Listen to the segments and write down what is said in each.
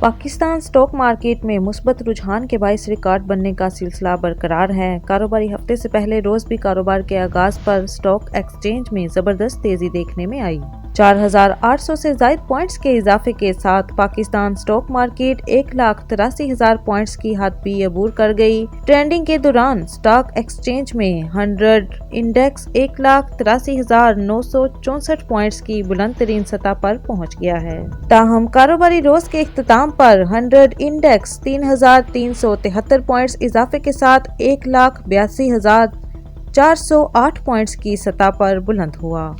Pakistan stock market में मुस्बत रुझान के बाइस रिकॉर्ड बनने का सिलसिला बरकरार है। कारोबारी हफ्ते से पहले रोज भी कारोबार के आगाज पर स्टॉक एक्सचेंज में जबरदस्त तेजी देखने में आई। 4,800 से ज्यादा पॉइंट्स के इजाफे के साथ पाकिस्तान स्टॉक मार्केट 1,83,000 पॉइंट्स की हद भी अबूर कर गई। ट्रेंडिंग के दौरान स्टॉक एक्सचेंज में 100 इंडेक्स 1,83,964 पॉइंट्स की बुलंद तरीन सतह पर पहुंच गया है। ताहम कारोबारी रोज के इख्तिताम पर 100 इंडेक्स 3,373 पॉइंट्स इजाफे के साथ 1,82,408 पॉइंट्स की सतह पर बुलंद हुआ।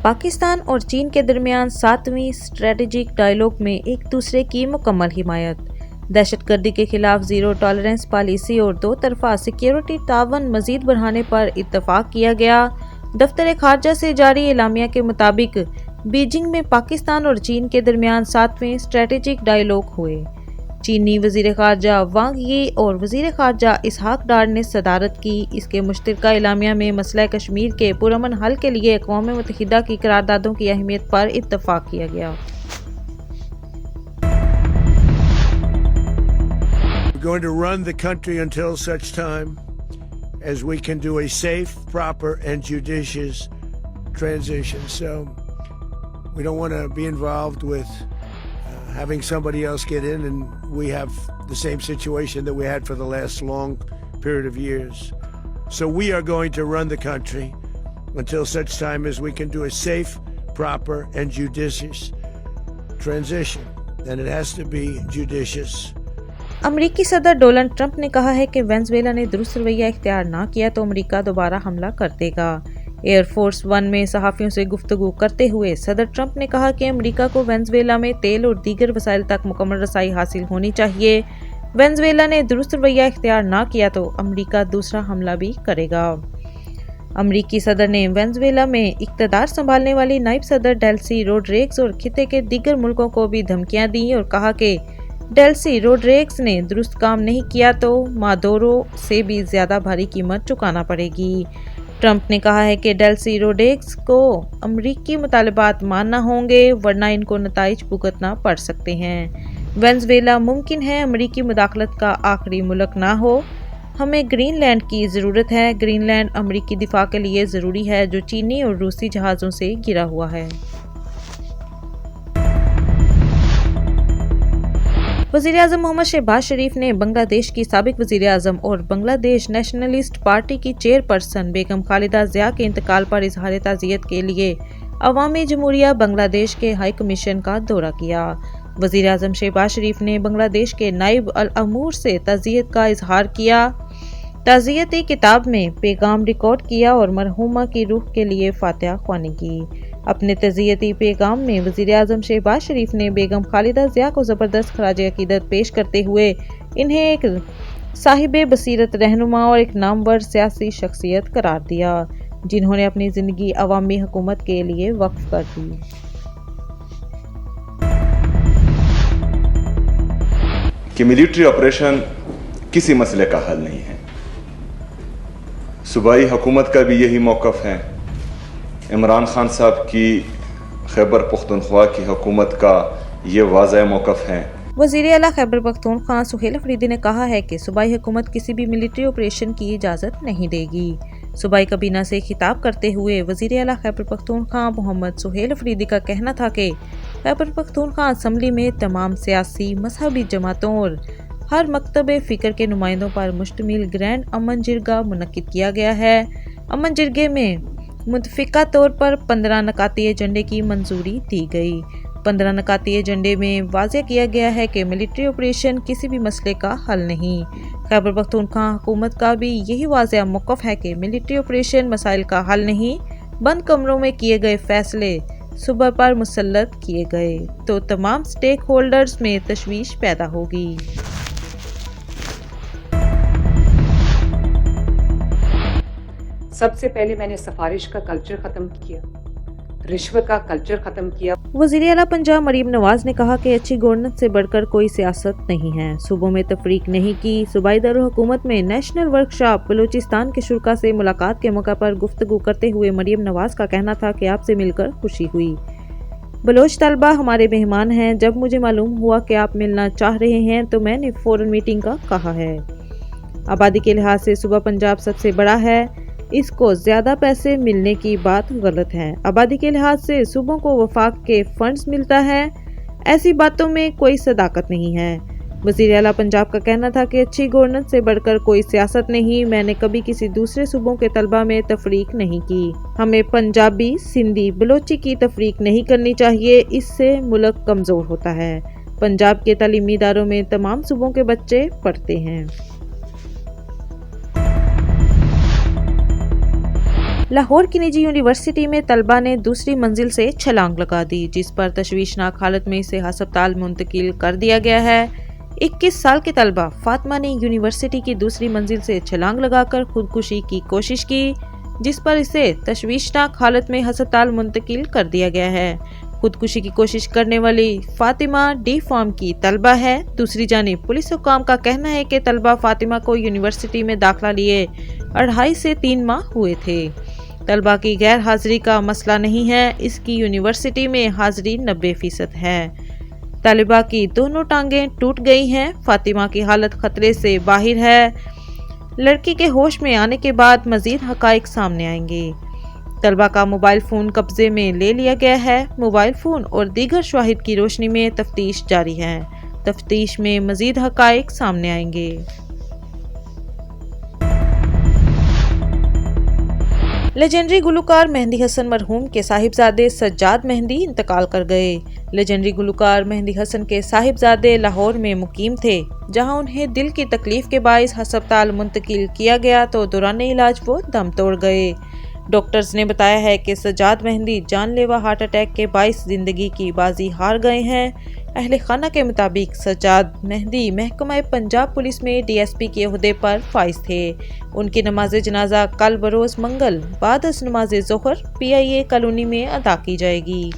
पाकिस्तान और चीन के दरमियान 7वीं स्ट्रेटेजिक डायलॉग में एक दूसरे की मुकम्मल हिमायत, दहशतगर्दी के खिलाफ जीरो टॉलरेंस पॉलिसी और दो तरफा सिक्योरिटी तावन मजीद बढ़ाने पर इत्तफाक किया गया। दफ्तर खारजा से जारी एलामिया के मुताबिक बीजिंग में पाकिस्तान और चीन के दरमियान 7वें स्ट्रेटेजिक डायलॉग हुए। चीनी वजीर खारजा वांग यी और वजीर खारजा इसहाक डार ने सदारत की। इसके मुश्तरका एलामिया में मसला कश्मीर के पुरअमन हल के लिए अक़वाम मुत्तहिदा की करारदादों की अहमियत पर इत्तफाक किया गया। Going to run the country until such time as we can do a safe, proper, and judicious transition. So we don't want to be involved with having somebody else get in, and we have the same situation that we had for the last long period of years. So we are going to run the country until such time as we can do a safe, proper, and judicious transition. And it has to be judicious. अमरीकी सदर Donald Trump ने कहा है कि Venezuela ने दुरुस्त रवैया इख्तियार ना किया तो अमरीका दोबारा हमला कर देगा। एयरफोर्स वन में सहाफ़ियों से गुफ्तगू करते हुए सदर ट्रंप ने कहा कि अमरीका को वेनेजुएला में तेल और दीगर वसाइल तक मुकम्मल रसाई हासिल होनी चाहिए। वेनेजुएला ने दुरुस्त रवैया इख्तियार ना किया तो अमरीका दूसरा हमला भी करेगा। अमरीकी सदर ने वेनेजुएला में इक़्तिदार संभालने वाली नायब सदर डेल्सी रोड्रिग्स और खिते के दीगर मुल्कों को भी धमकियां दी और कहा कि डेल्सी रोड्रिग्स ने दुरुस्त काम नहीं किया तो मादुरो से भी ज्यादा भारी कीमत चुकाना पड़ेगी। ट्रंप ने कहा है कि डेल्सी रोड्रिग्स को अमरीकी मुतालबात मानना होंगे वरना इनको नताइज भुगतना पड़ सकते हैं। वेनेजुएला मुमकिन है अमरीकी मुदाखलत का आखिरी मुल्क ना हो। हमें ग्रीनलैंड की ज़रूरत है। ग्रीनलैंड अमरीकी दिफा के लिए ज़रूरी है जो चीनी और रूसी जहाज़ों से घिरा हुआ है। वज़ीर आज़म मोहम्मद शहबाज शरीफ ने बांग्लादेश की साबिक वज़ीर आज़म और बांग्लादेश नेशनलिस्ट पार्टी की चेयरपर्सन बेगम खालिदा ज़िया के इंतकाल पर इजहार ताज़ियत के लिए अवामी जमहूरिया बांग्लादेश के हाई कमीशन का दौरा किया। वज़ीर आज़म शहबाज शरीफ ने बांग्लादेश के नायब अल अमूर से ताज़ियत का इजहार किया। ताज़ियती किताब में पैगाम रिकॉर्ड किया और मरहूमा की रूह के लिए फातिहा ख्वानी की। अपने तज़ियती पैगाम में वज़ीर आज़म शहबाज शरीफ ने बेगम खालिदा ज़िया को ज़बरदस्त खराज अक़ीदत पेश करते हुए इन्हें एक साहिब बसीरत रहनुमा और एक नामवर सियासी शख्सियत करार दिया जिन्होंने अपनी ज़िंदगी अवामी हुकूमत के लिए वक्फ कर दी। कि मिलिट्री ऑपरेशन किसी मसले का हल नहीं है। सूबाई हुकूमत का भी यही मौक़िफ़ है। इमरान खान साहब की खैबर पख्तूनख्वा की हुकूमत का ये वाज़ह मौक़िफ़ है। वज़ीर आला खैबर पख्तूनख्वा सुहेल अफरीदी ने कहा है कि सूबाई हुकूमत किसी भी मिलिट्री ऑपरेशन की इजाज़त नहीं देगी। सूबाई काबीना से खिताब करते हुए वज़ीर आला खैबर पख्तूनख्वा मोहम्मद सुहेल अफरीदी का कहना था कि खैबर पख्तूनख्वा असम्बली में तमाम सियासी मजहबी जमातों और हर मकतब फ़िक्र के नुमाइंदों पर मुश्तमिल ग्रैंड अमन जिरगा मुनक्किद किया गया है। अमन जिरगे में मुतफ़िका तौर पर 15 नकाती एजेंडे की मंजूरी दी गई। 15 नकाती एजेंडे में वाज़ेह किया गया है कि मिलिट्री ऑपरेशन किसी भी मसले का हल नहीं। खैबर पख्तूनख्वा हुकूमत का भी यही वाज़ेह मौक़िफ़ है कि मिलिट्री ऑपरेशन मसाइल का हल नहीं। बंद कमरों में किए गए फैसले सुबह पर मुसल्लत किए गए तो तमाम स्टेक होल्डर्स में तशवीश पैदा होगी। सबसे पहले मैंने सिफारिश का कल्चर ख़त्म किया, रिश्वत का कल्चर ख़त्म किया। वज़ीर आला पंजाब मरीम नवाज ने कहा कि अच्छी गवर्नेंस से बढ़कर कोई सियासत नहीं है। सूबों में तफरीक नहीं की। सूबाई दारुल हुकूमत में नेशनल वर्कशॉप बलूचिस्तान के शुरा से मुलाकात के मौका पर गुफ्तगू करते हुए मरीम नवाज का कहना था कि आपसे मिलकर खुशी हुई। बलोच तलबा हमारे मेहमान हैं। जब मुझे मालूम हुआ कि आप मिलना चाह रहे हैं तो मैंने फ़ौरन मीटिंग का कहा है। आबादी के लिहाज से सूबा पंजाब सबसे बड़ा है, इसको ज़्यादा पैसे मिलने की बात गलत है। आबादी के लिहाज से सूबों को वफाक के फंड्स मिलता है, ऐसी बातों में कोई सदाकत नहीं है। वज़ीर आला पंजाब का कहना था कि अच्छी गवर्नेंस से बढ़कर कोई सियासत नहीं। मैंने कभी किसी दूसरे सूबों के तलबा में तफरीक नहीं की। हमें पंजाबी, सिंधी, बलोची की तफरीक नहीं करनी चाहिए, इससे मुल्क कमज़ोर होता है। पंजाब के तालीमी इदारों में तमाम सूबों के बच्चे पढ़ते हैं। लाहौर की निजी यूनिवर्सिटी में तलबा ने दूसरी मंजिल से छलांग लगा दी, जिस पर तशवीशनाक हालत में इसे अस्पताल मुंतकिल कर दिया गया है। 21 साल के तलबा फातिमा ने यूनिवर्सिटी की दूसरी मंजिल से छलांग लगाकर खुदकुशी की कोशिश की, जिस पर इसे तशवीशनाक हालत में अस्पताल मुंतकिल कर दिया गया है। खुदकुशी की कोशिश करने वाली फातिमा डी फार्म की तलबा है। दूसरी जानिब पुलिस हुकाम का कहना है कि तलबा फातिमा को यूनिवर्सिटी में दाखिला लिए 2.5 से 3 माह हुए थे। तलबा की गैर हाजिरी का मसला नहीं है, इसकी यूनिवर्सिटी में हाजिरी 90% है। तालिबा की दोनों टांगें टूट गई हैं। फातिमा की हालत खतरे से बाहर है। लड़की के होश में आने के बाद मजीद हकाइक सामने आएंगे। तलबा का मोबाइल फ़ोन कब्जे में ले लिया गया है। मोबाइल फ़ोन और दीगर शवाहिद की रोशनी में तफ्तीश जारी है। तफ्तीश में मजीद हकाइक सामने आएंगे। लेजेंडरी गुलकार मेहंदी हसन मरहूम के साहिबजादे सज्जाद मेहंदी इंतकाल कर गए। लेजेंडरी गुलकार मेहंदी हसन के साहिबजादे लाहौर में मुकीम थे, जहां उन्हें दिल की तकलीफ के बाइस अस्पताल मुंतकिल किया गया तो दौरान इलाज वो दम तोड़ गए। डॉक्टर्स ने बताया है कि सज्जाद मेहंदी जानलेवा हार्ट अटैक के बाइस जिंदगी की बाजी हार गए हैं। अहले खाना के मुताबिक सज्जाद मेहंदी महकमा पंजाब पुलिस में DSP के ओहदे पर फाइज थे। उनकी नमाज जनाजा कल बरोज़ मंगल बाद नमाज ज़ोहर PIA कॉलोनी में अदा की जाएगी।